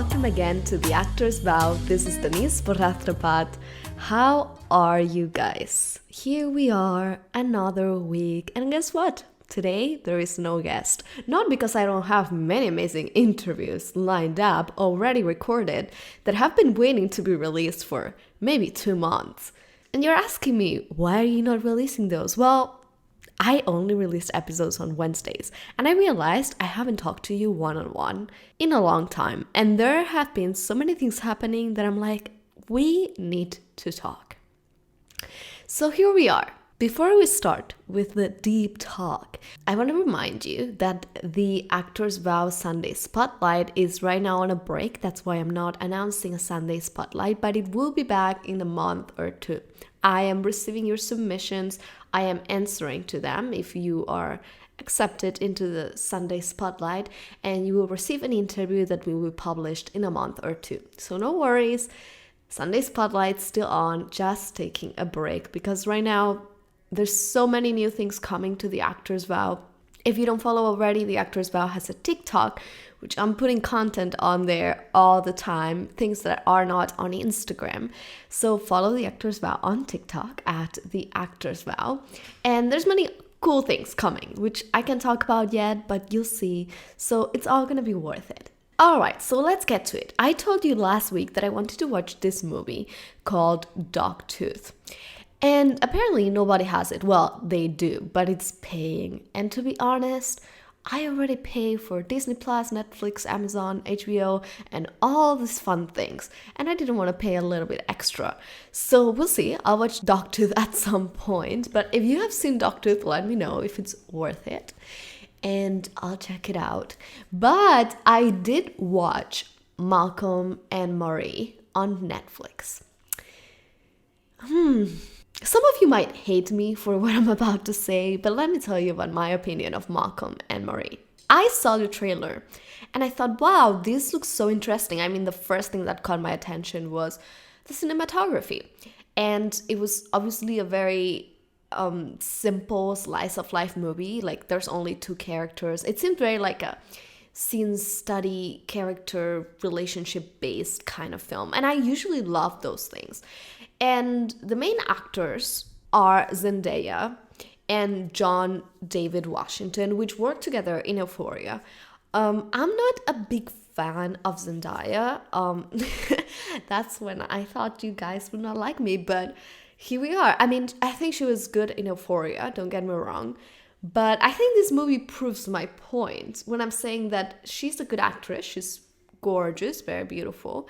welcome again to The Actor's Vow. This is Denise. How are you guys? Here we are, another week, and guess what? Today, there is no guest. Not because I don't have many amazing interviews lined up, already recorded, that have been waiting to be released for maybe 2 months. And you're asking me, why are you not releasing those? Well, I only released episodes on Wednesdays, and I realized I haven't talked to you one-on-one in a long time. And there have been so many things happening that I'm like, we need to talk. So here we are. Before we start with the deep talk, I want to remind you that the Actor's Vow Sunday Spotlight is right now on a break. That's why I'm not announcing a Sunday Spotlight, but it will be back in a month or two. I am receiving your submissions. I am answering to them if you are accepted into the Sunday Spotlight, and you will receive an interview that will be published in a month or two. So no worries. Sunday Spotlight's still on, just taking a break because right now there's so many new things coming to the Actor's Vow. If you don't follow already, the Actor's Vow has a TikTok, which I'm putting content on there all the time, things that are not on Instagram. So follow the Actor's Vow on TikTok at the Actor's Vow. And there's many cool things coming, which I can't talk about yet, but you'll see. So it's all gonna be worth it. All right, so let's get to it. I told you last week that I wanted to watch this movie called Dogtooth. And apparently nobody has it. Well, they do, but it's paying. And to be honest, I already pay for Disney Plus, Netflix, Amazon, HBO, and all these fun things. And I didn't want to pay a little bit extra. So we'll see. I'll watch Dogtooth at some point. But if you have seen Dogtooth, let me know if it's worth it. And I'll check it out. But I did watch Malcolm and Marie on Netflix. Some of you might hate me for what I'm about to say, but let me tell you about my opinion of Malcolm and Marie. I saw the trailer and I thought, wow, this looks so interesting. I mean, the first thing that caught my attention was the cinematography. And it was obviously a very simple slice of life movie. Like, there's only 2 characters. It seemed very like a scene study, character relationship based kind of film. And I usually love those things. And the main actors are Zendaya and John David Washington, which work together in Euphoria. I'm not a big fan of Zendaya. That's when I thought you guys would not like me, but here we are. I mean, I think she was good in Euphoria, don't get me wrong. But I think this movie proves my point when I'm saying that she's a good actress. She's gorgeous, very beautiful.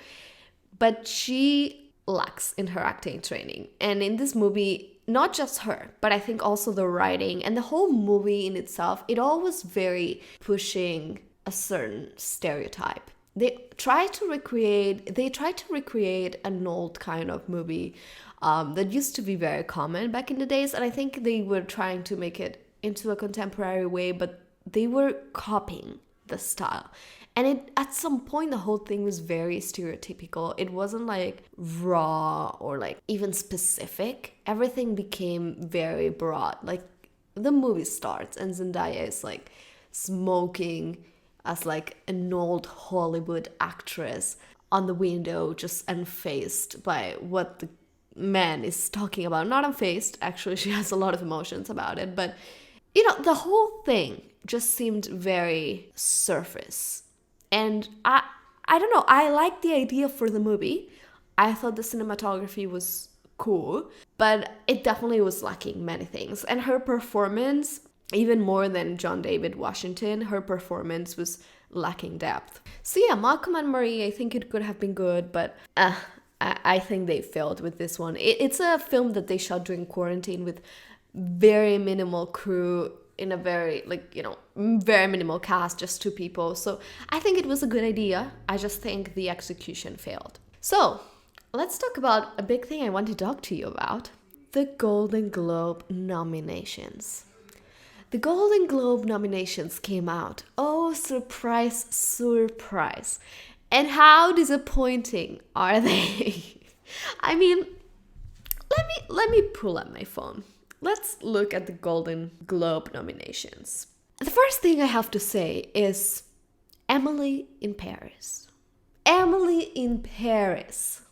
But she lacks in her acting training. And in this movie, not just her, but I think also the writing and the whole movie in itself, it all was very pushing a certain stereotype. They tried to recreate an old kind of movie that used to be very common back in the days. And I think they were trying to make it into a contemporary way, but they were copying the style. And at some point, the whole thing was very stereotypical. It wasn't like raw or like even specific. Everything became very broad. Like, the movie starts and Zendaya is like smoking as like an old Hollywood actress on the window, just unfazed by what the man is talking about. Not unfazed, actually, she has a lot of emotions about it. But, you know, the whole thing just seemed very surface. And I don't know, I liked the idea for the movie. I thought the cinematography was cool, but it definitely was lacking many things. And her performance, even more than John David Washington, her performance was lacking depth. So yeah, Malcolm and Marie, I think it could have been good, but I think they failed with this one. It's a film that they shot during quarantine with very minimal crew, in a very, very minimal cast, just 2 people. So I think it was a good idea. I just think the execution failed. So let's talk about a big thing I want to talk to you about. The Golden Globe nominations. The Golden Globe nominations came out. Oh, surprise, surprise. And how disappointing are they? I mean, let me pull up my phone. Let's look at the Golden Globe nominations. The first thing I have to say is Emily in Paris. Emily in Paris.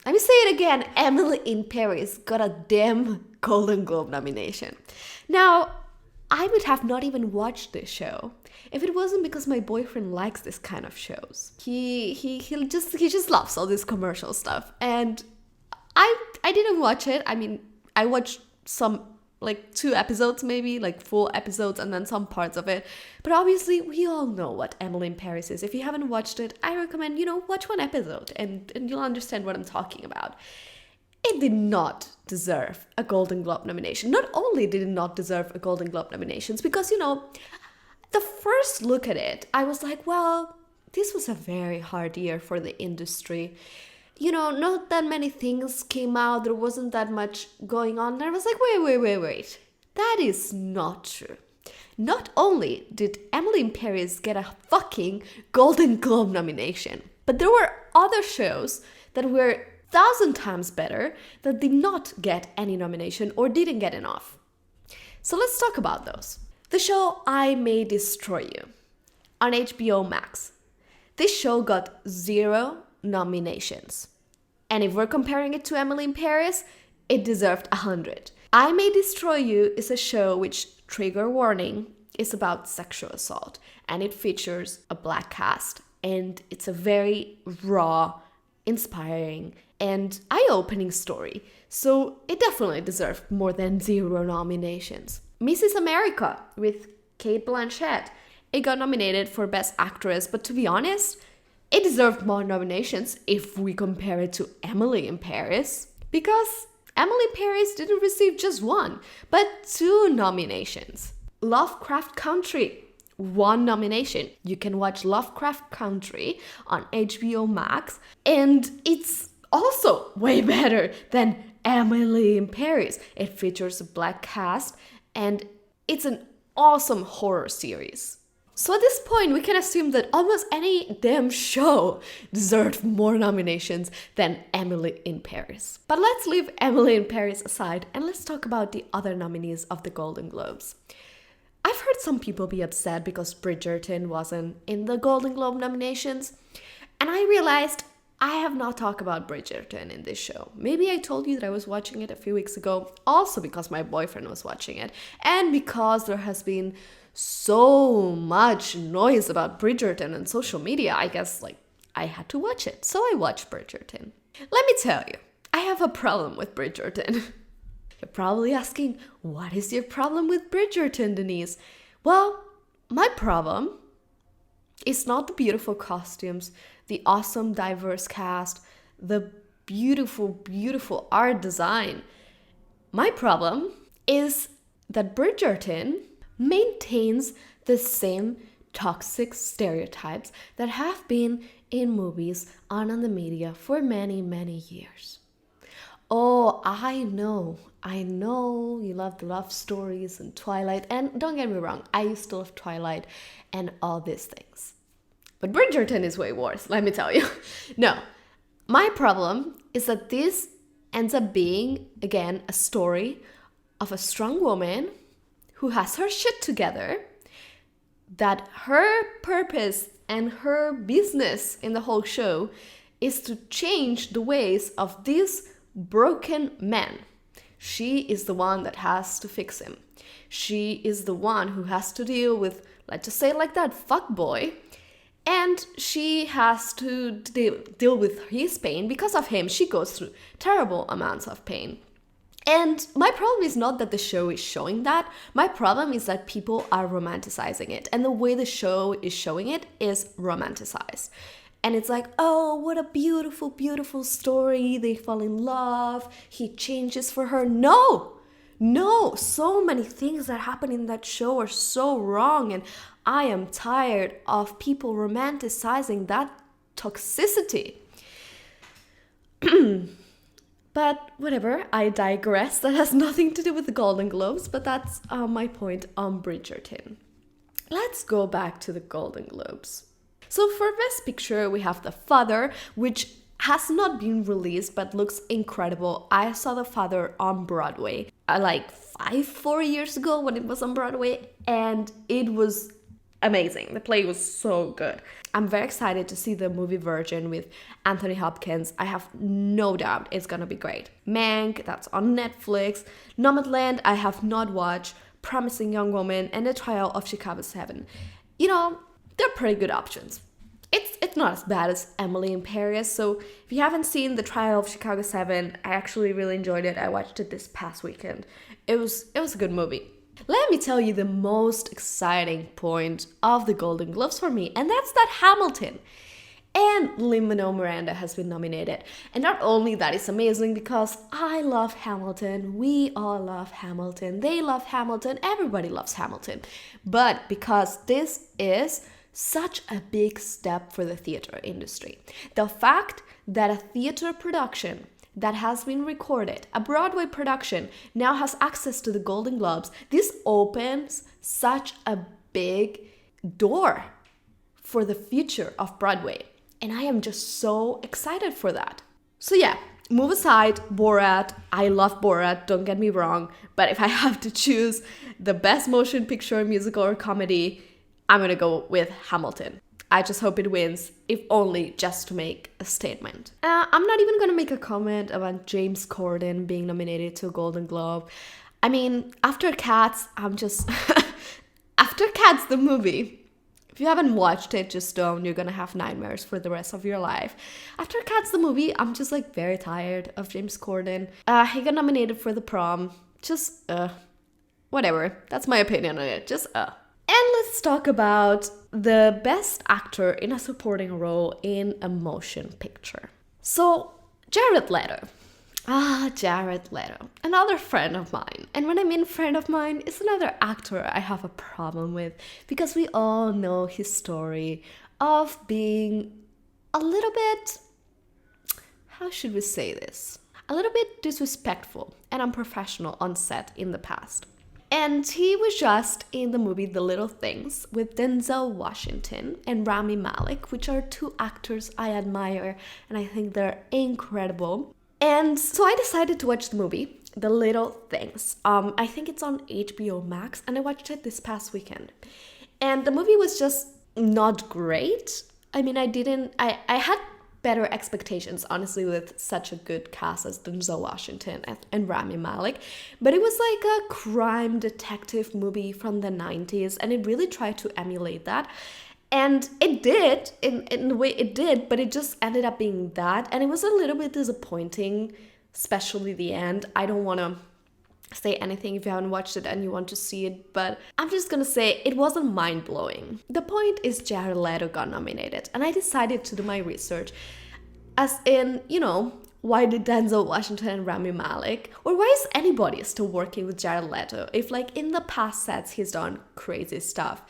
Let me say it again. Emily in Paris got a damn Golden Globe nomination. Now, I would have not even watched this show if it wasn't because my boyfriend likes this kind of shows. He just loves all this commercial stuff, and I didn't watch it. I mean, I watched some, like 2 episodes maybe, like full episodes, and then some parts of it. But obviously, we all know what Emily in Paris is. If you haven't watched it, I recommend, watch 1 episode and you'll understand what I'm talking about. It did not deserve a Golden Globe nomination. Not only did it not deserve a Golden Globe nominations, because, the first look at it, I was like, well, this was a very hard year for the industry. Not that many things came out. There wasn't that much going on. And I was like, wait. That is not true. Not only did Emily in Paris get a fucking Golden Globe nomination, but there were other shows that were 1,000 times better that did not get any nomination or didn't get enough. So let's talk about those. The show I May Destroy You on HBO Max. This show got 0 nominations. And if we're comparing it to Emily in Paris, it deserved 100. I May Destroy You is a show which, trigger warning, is about sexual assault. And it features a Black cast. And it's a very raw, inspiring, and eye-opening story. So it definitely deserved more than 0 nominations. Mrs. America with Cate Blanchett. It got nominated for Best Actress, but to be honest, it deserved more nominations if we compare it to Emily in Paris, because Emily in Paris didn't receive just 1, but 2 nominations. Lovecraft Country, 1 nomination. You can watch Lovecraft Country on HBO Max, and it's also way better than Emily in Paris. It features a Black cast, and it's an awesome horror series. So at this point, we can assume that almost any damn show deserved more nominations than Emily in Paris. But let's leave Emily in Paris aside and let's talk about the other nominees of the Golden Globes. I've heard some people be upset because Bridgerton wasn't in the Golden Globe nominations, and I realized I have not talked about Bridgerton in this show. Maybe I told you that I was watching it a few weeks ago, also because my boyfriend was watching it, and because there has been so much noise about Bridgerton on social media. I guess, I had to watch it, so I watched Bridgerton. Let me tell you, I have a problem with Bridgerton. You're probably asking, what is your problem with Bridgerton, Denise? Well, my problem is not the beautiful costumes, the awesome diverse cast, the beautiful art design. My problem is that Bridgerton maintains the same toxic stereotypes that have been in movies and on the media for many, many years. Oh, I know you love the love stories and Twilight, and don't get me wrong, I used to love Twilight and all these things. But Bridgerton is way worse, let me tell you. No, my problem is that this ends up being, again, a story of a strong woman who has her shit together, that her purpose and her business in the whole show is to change the ways of this broken man. She is the one that has to fix him. She is the one who has to deal with, let's just say it like that, fuckboy. And she has to deal with his pain. Because of him, she goes through terrible amounts of pain. And my problem is not that the show is showing that. My problem is that people are romanticizing it. And the way the show is showing it is romanticized. And it's like, oh, what a beautiful, beautiful story. They fall in love. He changes for her. No, so many things that happen in that show are so wrong. And I am tired of people romanticizing that toxicity. But whatever, I digress. That has nothing to do with the Golden Globes, but that's my point on Bridgerton. Let's go back to the Golden Globes. So for Best Picture, we have The Father, which has not been released but looks incredible. I saw The Father on Broadway like 4 years ago when it was on Broadway, and it was amazing. The play was so good. I'm very excited to see the movie version with Anthony Hopkins. I have no doubt it's gonna be great. Mank, that's on Netflix. Nomadland, I have not watched. Promising Young Woman, and The Trial of Chicago 7. You know, they're pretty good options. It's not as bad as Emily in Paris. So if you haven't seen The Trial of Chicago 7, I actually really enjoyed it. I watched it this past weekend. It was a good movie. Let me tell you the most exciting point of the Golden Globes for me, and that's that Hamilton and Lin-Manuel Miranda has been nominated. And not only that is amazing because I love Hamilton, we all love Hamilton, they love Hamilton, everybody loves Hamilton. But because this is such a big step for the theater industry. The fact that a theater production that has been recorded, a Broadway production, now has access to the Golden Globes, this opens such a big door for the future of Broadway. And I am just so excited for that. So yeah, move aside Borat. I love Borat, don't get me wrong. But if I have to choose the best motion picture, musical, or comedy, I'm gonna go with Hamilton. I just hope it wins, if only just to make a statement. I'm not even gonna make a comment about James Corden being nominated to a Golden Globe. I mean, after Cats, I'm just... After Cats, the movie... If you haven't watched it, just don't. You're gonna have nightmares for the rest of your life. After Cats, the movie, I'm just like very tired of James Corden. He got nominated for The Prom. Just, whatever. That's my opinion on it. Just, And let's talk about the best actor in a supporting role in a motion picture. So, Jared Leto. Jared Leto, another friend of mine. And when I mean friend of mine, it's another actor I have a problem with because we all know his story of being a little bit, how should we say this? A little bit disrespectful and unprofessional on set in the past. And he was just in the movie The Little Things with Denzel Washington and Rami Malek, which are two actors I admire and I think they're incredible. And so I decided to watch the movie, The Little Things. I think it's on HBO Max, and I watched it this past weekend. And the movie was just not great. I mean, I had better expectations, honestly, with such a good cast as Denzel Washington and Rami Malek. But it was like a crime detective movie from the 90s, and it really tried to emulate that. And it did, in the way it did, but it just ended up being that. And it was a little bit disappointing, especially the end. I don't want to say anything if you haven't watched it and you want to see it, but I'm just going to say it wasn't mind-blowing. The point is Jared Leto got nominated, and I decided to do my research. As in, why did Denzel Washington and Rami Malek, or why is anybody still working with Jared Leto if, like, in the past sets he's done crazy stuff?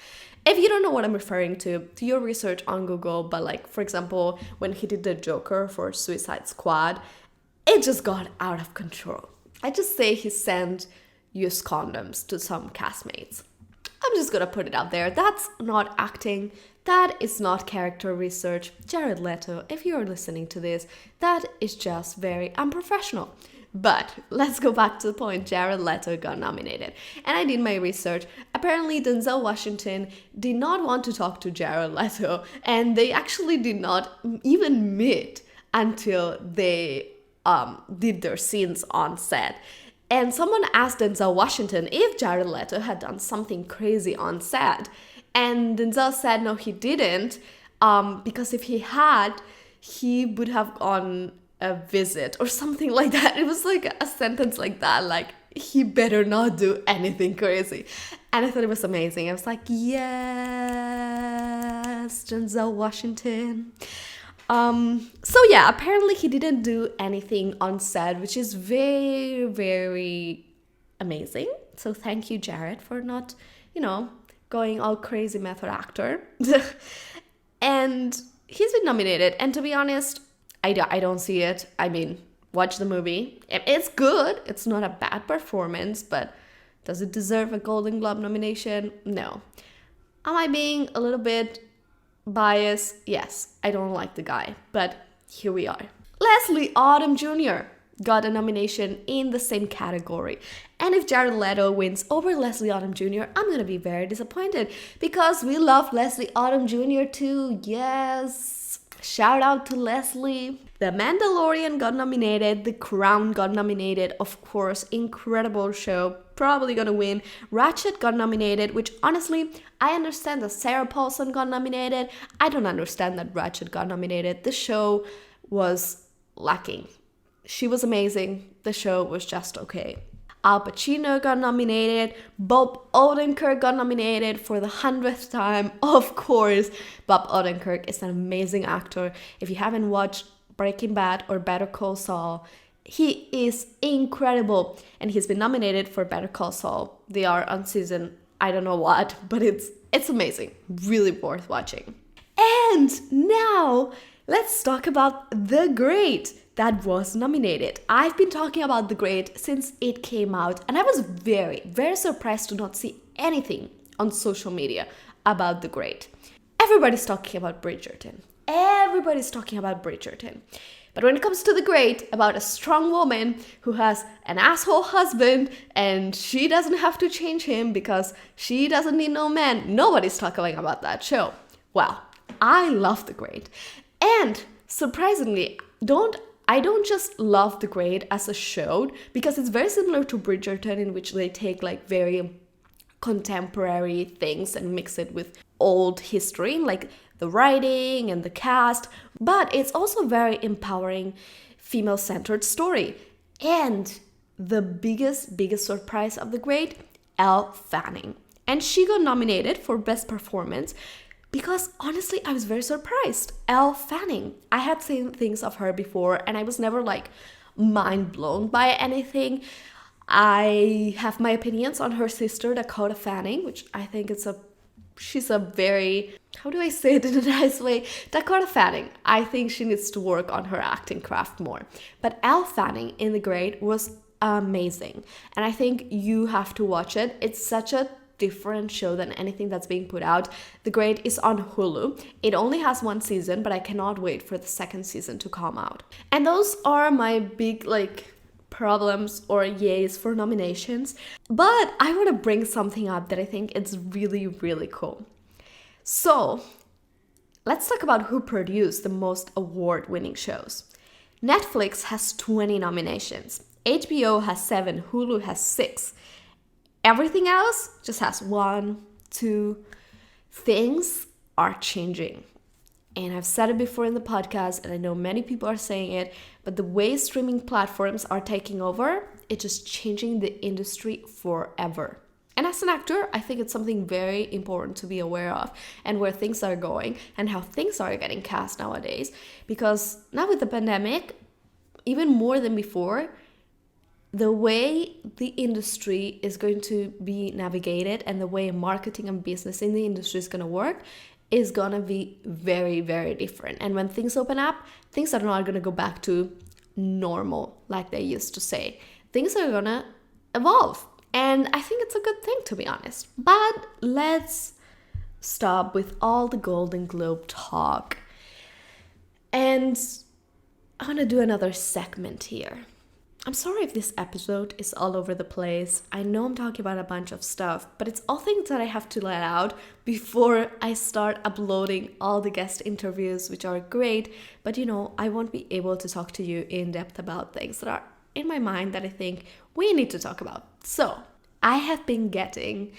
If you don't know what I'm referring to, do your research on Google, but like, for example, when he did the Joker for Suicide Squad, it just got out of control. I just say he sent used condoms to some castmates. I'm just gonna put it out there. That's not acting. That is not character research. Jared Leto, if you're listening to this, that is just very unprofessional. But let's go back to the point. Jared Leto got nominated. And I did my research. Apparently, Denzel Washington did not want to talk to Jared Leto. And they actually did not even meet until they did their scenes on set. And someone asked Denzel Washington if Jared Leto had done something crazy on set. And Denzel said no, he didn't. Because if he had, he would have gone a visit or something like that. It was like a sentence like that, like he better not do anything crazy. And I thought it was amazing. I was like, yes, Denzel Washington. So yeah, apparently he didn't do anything on set, which is very, very amazing. So thank you, Jared, for not, going all crazy method actor. And he's been nominated. And to be honest, I don't see it. I mean, watch the movie. It's good. It's not a bad performance, but does it deserve a Golden Globe nomination? No. Am I being a little bit biased? Yes, I don't like the guy, but here we are. Leslie Odom Jr. got a nomination in the same category. And if Jared Leto wins over Leslie Odom Jr., I'm gonna be very disappointed because we love Leslie Odom Jr. too. Yes. Shout out to Leslie. The Mandalorian got nominated. The Crown got nominated. Of course, incredible show. Probably gonna win. Ratchet got nominated, which honestly, I understand that Sarah Paulson got nominated. I don't understand that Ratchet got nominated. The show was lacking. She was amazing. The show was just okay. Al Pacino got nominated. Bob Odenkirk got nominated for the 100th time. Of course, Bob Odenkirk is an amazing actor. If you haven't watched Breaking Bad or Better Call Saul, he is incredible. And he's been nominated for Better Call Saul. They are on season, I don't know what, but it's amazing. Really worth watching. And now, let's talk about The Great that was nominated. I've been talking about The Great since it came out, and I was very, very surprised to not see anything on social media about The Great. Everybody's talking about Bridgerton. Everybody's talking about Bridgerton. But when it comes to The Great, about a strong woman who has an asshole husband and she doesn't have to change him because she doesn't need no man, nobody's talking about that show. Well, I love The Great. And surprisingly, I don't just love The Great as a show, because it's very similar to Bridgerton, in which they take like very contemporary things and mix it with old history, like the writing and the cast, but it's also very empowering, female-centered story. And the biggest surprise of The Great, Elle Fanning. And she got nominated for Best Performance because honestly, I was very surprised. Elle Fanning. I had seen things of her before and I was never like mind blown by anything. I have my opinions on her sister, Dakota Fanning, which I think she's a very, how do I say it in a nice way? Dakota Fanning. I think she needs to work on her acting craft more. But Elle Fanning in The Great was amazing. And I think you have to watch it. It's such a different show than anything that's being put out. The Great is on Hulu. It only has one season, but I cannot wait for the second season to come out. And those are my big problems or yays for nominations. But I want to bring something up that I think is really, really cool. So let's talk about who produced the most award-winning shows. Netflix has 20 nominations. HBO has 7. Hulu has 6. Everything else just has 1, 2. Things are changing. And I've said it before in the podcast, and I know many people are saying it, but the way streaming platforms are taking over, it's just changing the industry forever. And as an actor, I think it's something very important to be aware of and where things are going and how things are getting cast nowadays. Because now with the pandemic, even more than before, the way the industry is going to be navigated and the way marketing and business in the industry is going to work is going to be very, very different. And when things open up, things are not going to go back to normal like they used to say. Things are going to evolve. And I think it's a good thing, to be honest. But let's stop with all the Golden Globe talk. And I want to do another segment here. I'm sorry if this episode is all over the place. I know I'm talking about a bunch of stuff, but it's all things that I have to let out before I start uploading all the guest interviews, which are great. But I won't be able to talk to you in depth about things that are in my mind that I think we need to talk about. So I have been getting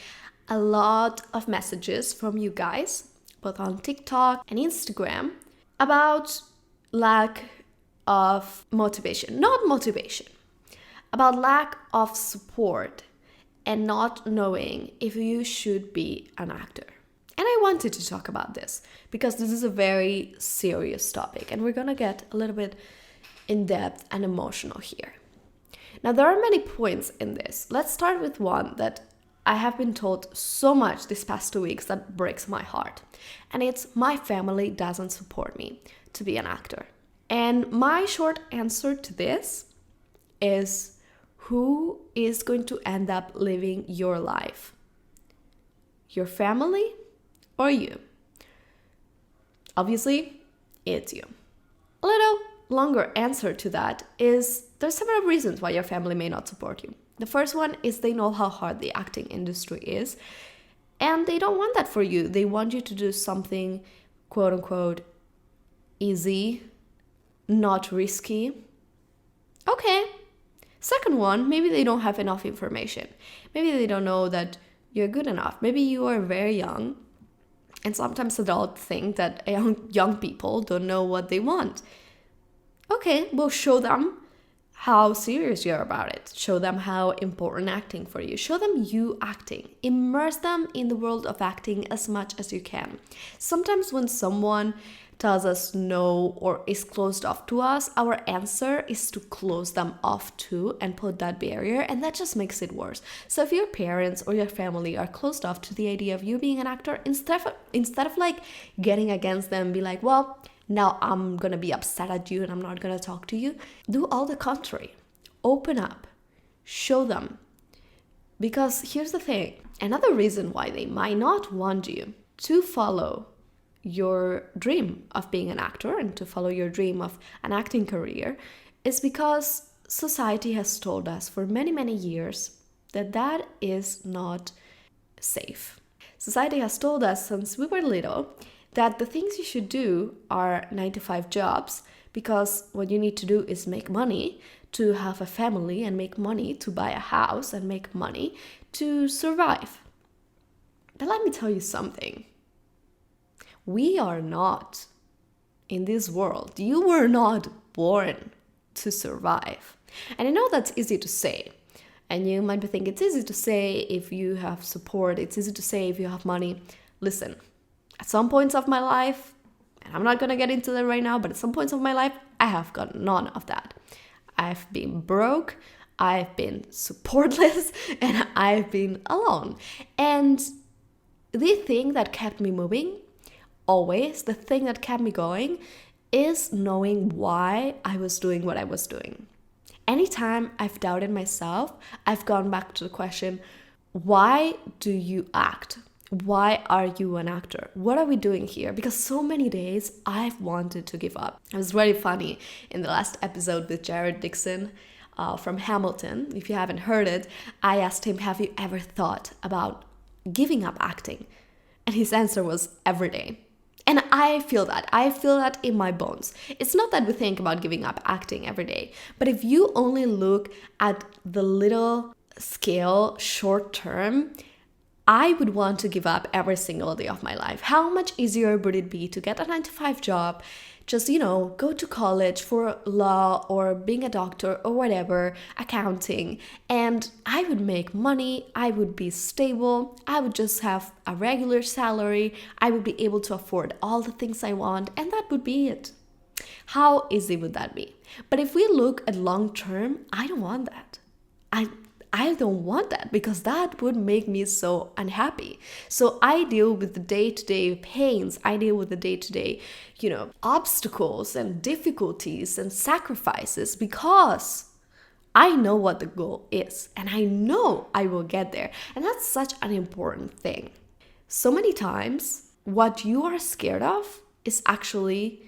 a lot of messages from you guys, both on TikTok and Instagram, about lack of motivation, about lack of support and not knowing if you should be an actor. And I wanted to talk about this because this is a very serious topic and we're gonna get a little bit in depth and emotional here. Now, there are many points in this. Let's start with one that I have been told so much these past 2 weeks that breaks my heart. And it's my family doesn't support me to be an actor. And my short answer to this is, who is going to end up living your life? Your family or you? Obviously, it's you. A little longer answer to that is There's several reasons why your family may not support you. The first one is they know how hard the acting industry is, and they don't want that for you. They want you to do something, quote unquote, easy, not risky. Okay. Second one, maybe they don't have enough information. Maybe they don't know that you're good enough. Maybe you are very young, and sometimes adults think that young people don't know what they want. Okay, well, show them how serious you're about it. Show them how important acting for you. Show them you acting. Immerse them in the world of acting as much as you can. Sometimes when someone tells us no or is closed off to us, our answer is to close them off too and put that barrier, and that just makes it worse. So if your parents or your family are closed off to the idea of you being an actor, instead of like getting against them, be like, well, now I'm gonna be upset at you and I'm not gonna talk to you. Do all the contrary. Open up. Show them. Because here's the thing. Another reason why they might not want you to follow your dream of being an actor and to follow your dream of an acting career is because society has told us for many, many years that that is not safe. Society has told us since we were little that the things you should do are 9-to-5 jobs, because what you need to do is make money to have a family and make money to buy a house and make money to survive. But let me tell you something. We are not in this world. You were not born to survive. And I know that's easy to say. And you might be thinking it's easy to say if you have support. It's easy to say if you have money. Listen, at some points of my life, and I'm not going to get into that right now, but at some points of my life, I have got none of that. I've been broke, I've been supportless, and I've been alone. And the thing that kept me moving, always, the thing that kept me going, is knowing why I was doing what I was doing. Anytime I've doubted myself, I've gone back to the question, why do you act? Why are you an actor? What are we doing here? Because so many days I've wanted to give up. It was very funny in the last episode with Jared Dixon from Hamilton. If you haven't heard it, I asked him, have you ever thought about giving up acting? And his answer was every day. And I feel that. I feel that in my bones. It's not that we think about giving up acting every day, but if you only look at the little scale short term, I would want to give up every single day of my life. How much easier would it be to get a 9-to-5 job, just, go to college for law or being a doctor or whatever, accounting, and I would make money, I would be stable, I would just have a regular salary, I would be able to afford all the things I want, and that would be it. How easy would that be? But if we look at long term, I don't want that. I don't want that, because that would make me so unhappy. So I deal with the day-to-day pains. I deal with the day-to-day, obstacles and difficulties and sacrifices, because I know what the goal is and I know I will get there. And that's such an important thing. So many times what you are scared of is actually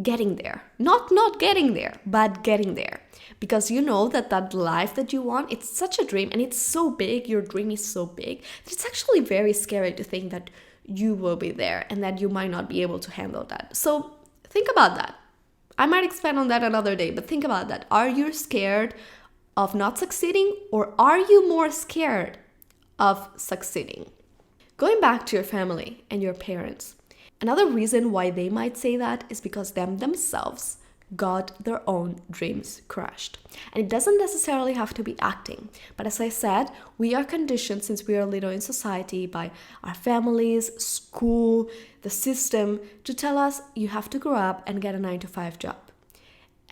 getting there. Not getting there, but getting there. Because you know that life that you want, it's such a dream and it's so big, your dream is so big, that it's actually very scary to think that you will be there and that you might not be able to handle that. So think about that. I might expand on that another day, but think about that. Are you scared of not succeeding, or are you more scared of succeeding? Going back to your family and your parents, another reason why they might say that is because themselves got their own dreams crushed. And it doesn't necessarily have to be acting. But as I said, we are conditioned since we are little in society by our families, school, the system, to tell us you have to grow up and get a 9-to-5 job.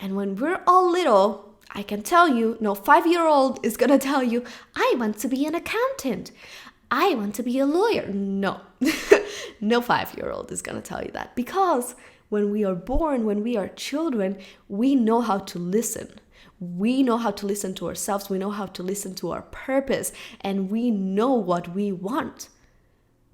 And when we're all little, I can tell you, no 5-year-old is gonna tell you, I want to be an accountant. I want to be a lawyer. No, no 5-year-old is gonna tell you that, because when we are born, when we are children, we know how to listen. We know how to listen to ourselves. We know how to listen to our purpose, and we know what we want.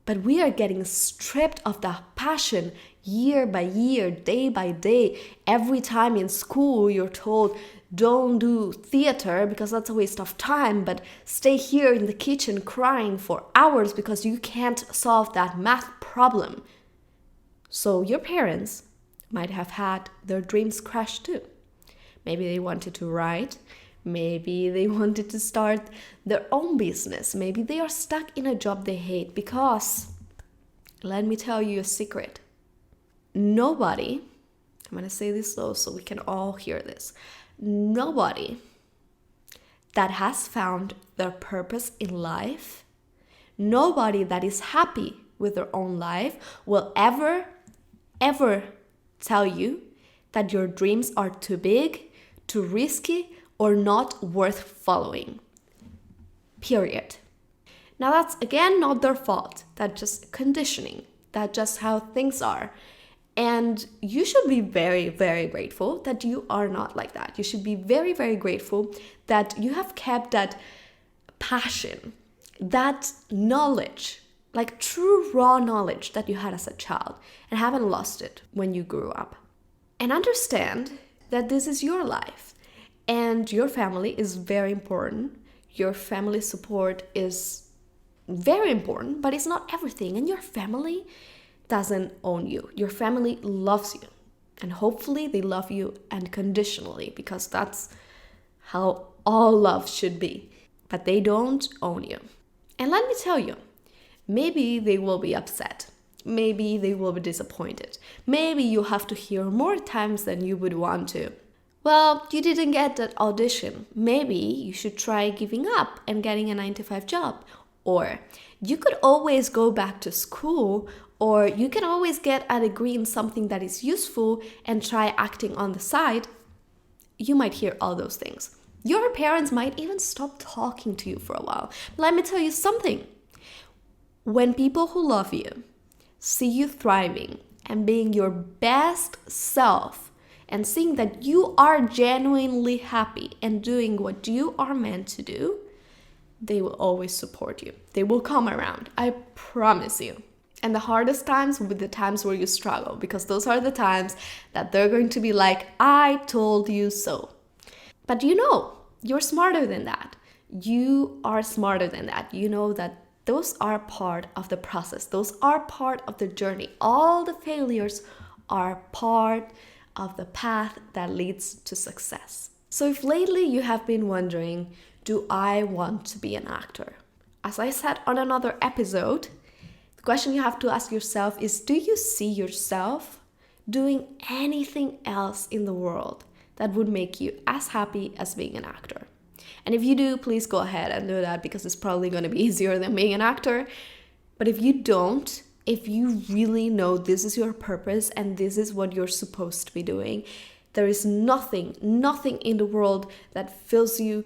But we are getting stripped of the passion year by year, day by day. Every time in school you're told, don't do theater because that's a waste of time, but stay here in the kitchen crying for hours because you can't solve that math problem. So your parents might have had their dreams crushed too. Maybe they wanted to write. Maybe they wanted to start their own business. Maybe they are stuck in a job they hate because, let me tell you a secret. Nobody, I'm going to say this slow so we can all hear this. Nobody that has found their purpose in life, nobody that is happy with their own life will ever tell you that your dreams are too big, too risky, or not worth following. Period. Now that's again not their fault. That's just conditioning. That's just how things are. And you should be very, very grateful that you are not like that. You should be very, very grateful that you have kept that passion, that knowledge, like true raw knowledge that you had as a child and haven't lost it when you grew up. And understand that this is your life and your family is very important. Your family support is very important, but it's not everything. And your family doesn't own you. Your family loves you. And hopefully they love you unconditionally because that's how all love should be. But they don't own you. And let me tell you, maybe they will be upset. Maybe they will be disappointed. Maybe you have to hear more times than you would want to. Well, you didn't get that audition. Maybe you should try giving up and getting a 9-to-5 job. Or you could always go back to school, or you can always get a degree in something that is useful and try acting on the side. You might hear all those things. Your parents might even stop talking to you for a while. Let me tell you something. When people who love you see you thriving and being your best self and seeing that you are genuinely happy and doing what you are meant to do, they will always support you. They will come around. I promise you. And the hardest times will be the times where you struggle, because those are the times that they're going to be like, I told you so. But you know, you're smarter than that. You are smarter than that. You know that those are part of the process. Those are part of the journey. All the failures are part of the path that leads to success. So if lately you have been wondering, do I want to be an actor? As I said on another episode, the question you have to ask yourself is, do you see yourself doing anything else in the world that would make you as happy as being an actor? And if you do, please go ahead and do that, because it's probably going to be easier than being an actor. But if you don't, if you really know this is your purpose and this is what you're supposed to be doing, there is nothing in the world that fills you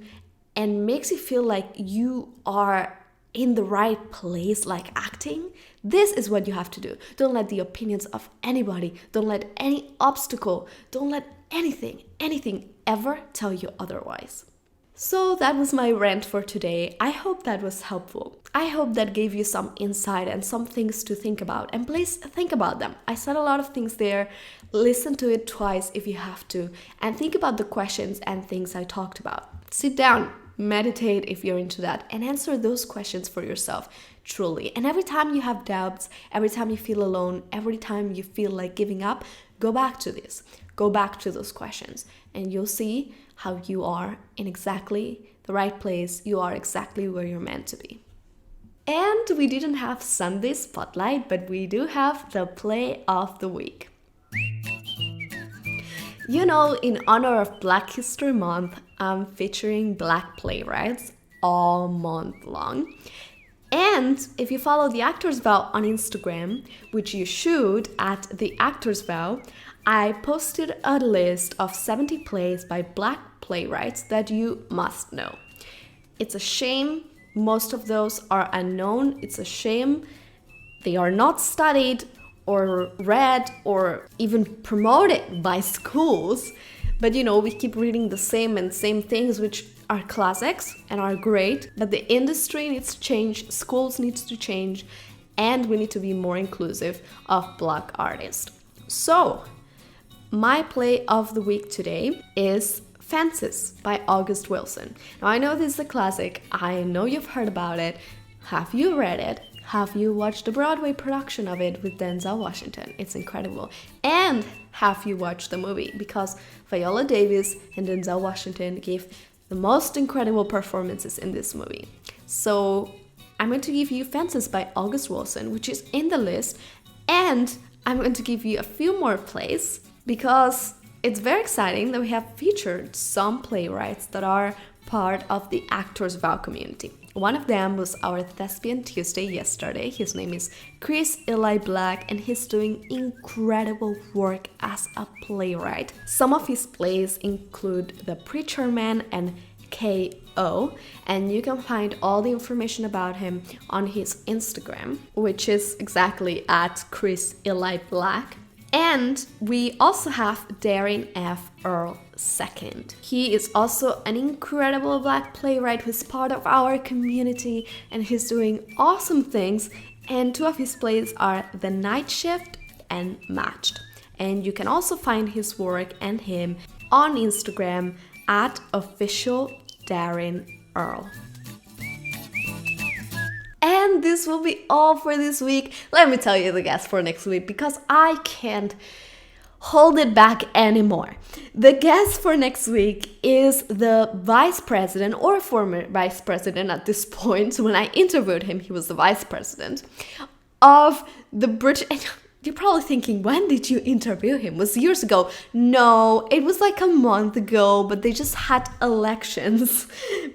and makes you feel like you are in the right place, like acting. This is what you have to do. Don't let the opinions of anybody, don't let any obstacle, don't let anything ever tell you otherwise. So that was my rant for today. I hope that was helpful. I hope that gave you some insight and some things to think about. And please think about them. I said a lot of things there. Listen to it twice if you have to. And think about the questions and things I talked about. Sit down, meditate if you're into that, and answer those questions for yourself, truly. And every time you have doubts, every time you feel alone, every time you feel like giving up, go back to this. Go back to those questions. And you'll see how you are in exactly the right place. You are exactly where you're meant to be. And we didn't have Sunday Spotlight, but we do have the Play of the Week. You know, in honor of Black History Month, I'm featuring Black playwrights all month long. And if you follow The Actor's Vow on Instagram, which you should at The Actor's Vow, I posted a list of 70 plays by Black playwrights that you must know. It's a shame most of those are unknown. It's a shame they are not studied or read or even promoted by schools. But you know, we keep reading the same things, which are classics and are great. But the industry needs to change, schools needs to change, and we need to be more inclusive of Black artists. So, my play of the week today is Fences by August Wilson. Now, I know this is a classic. I know you've heard about it. Have you read it? Have you watched the Broadway production of it with Denzel Washington? It's incredible. And have you watched the movie? Because Viola Davis and Denzel Washington gave the most incredible performances in this movie. So I'm going to give you Fences by August Wilson, which is in the list. And I'm going to give you a few more plays because it's very exciting that we have featured some playwrights that are part of the Actors Vow community. One of them was our Thespian Tuesday yesterday. His name is Chris Eli Black, and he's doing incredible work as a playwright. Some of his plays include The Preacher Man and K.O., and you can find all the information about him on his Instagram, which is exactly at Chris Eli Black. And we also have Darren F. Earl II. He is also an incredible Black playwright who's part of our community, and he's doing awesome things. And two of his plays are The Night Shift and Matched. And you can also find his work and him on Instagram at official Darren Earl. And this will be all for this week. Let me tell you the guest for next week because I can't hold it back anymore. The guest for next week is the vice president, or former vice president at this point. So when I interviewed him, he was the vice president of the British. You're probably thinking, when did you interview him? Was it years ago? No, it was like a month ago, but they just had elections.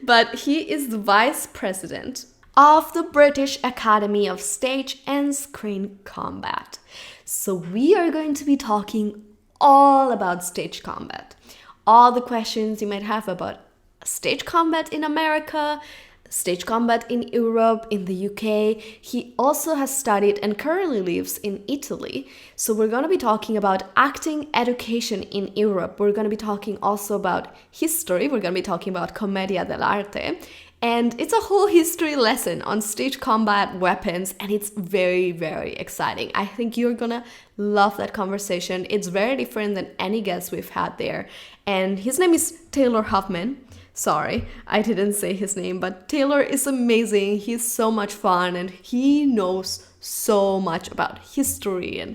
But he is the vice president of the British Academy of Stage and Screen Combat. So we are going to be talking all about stage combat. All the questions you might have about stage combat in America, stage combat in Europe, in the UK. He also has studied and currently lives in Italy. So we're going to be talking about acting education in Europe. We're going to be talking also about history. We're going to be talking about Commedia dell'arte. And it's a whole history lesson on stage combat weapons, and it's very, very exciting. I think you're gonna love that conversation. It's very different than any guest we've had there. And his name is Taylor Huffman. Sorry, I didn't say his name, but Taylor is amazing. He's so much fun, and he knows so much about history and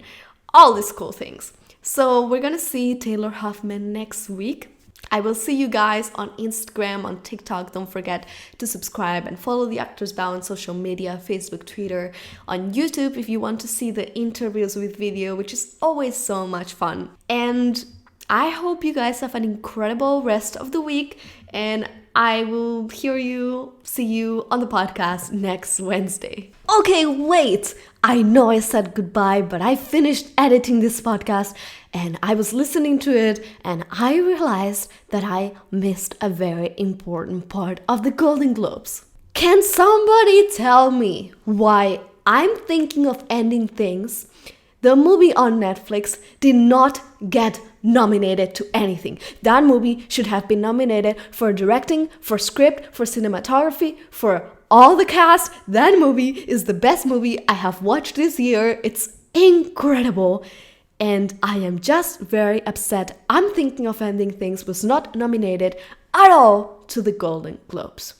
all these cool things. So we're gonna see Taylor Huffman next week. I will see you guys on Instagram, on TikTok. Don't forget to subscribe and follow the Actors Vow on social media, Facebook, Twitter, on YouTube if you want to see the interviews with video, which is always so much fun. And I hope you guys have an incredible rest of the week, and I will see you on the podcast next Wednesday. Okay, wait! I know I said goodbye, but I finished editing this podcast and I was listening to it and I realized that I missed a very important part of the Golden Globes. Can somebody tell me why I'm Thinking of Ending Things, the movie on Netflix, did not get nominated to anything? That movie should have been nominated for directing, for script, for cinematography, for all the cast. That movie is the best movie I have watched this year. It's incredible. And I am just very upset. I'm Thinking of Ending Things was not nominated at all to the Golden Globes.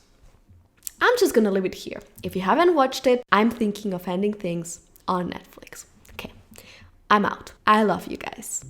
I'm just gonna leave it here. If you haven't watched it, I'm Thinking of Ending Things on Netflix. Okay, I'm out. I love you guys.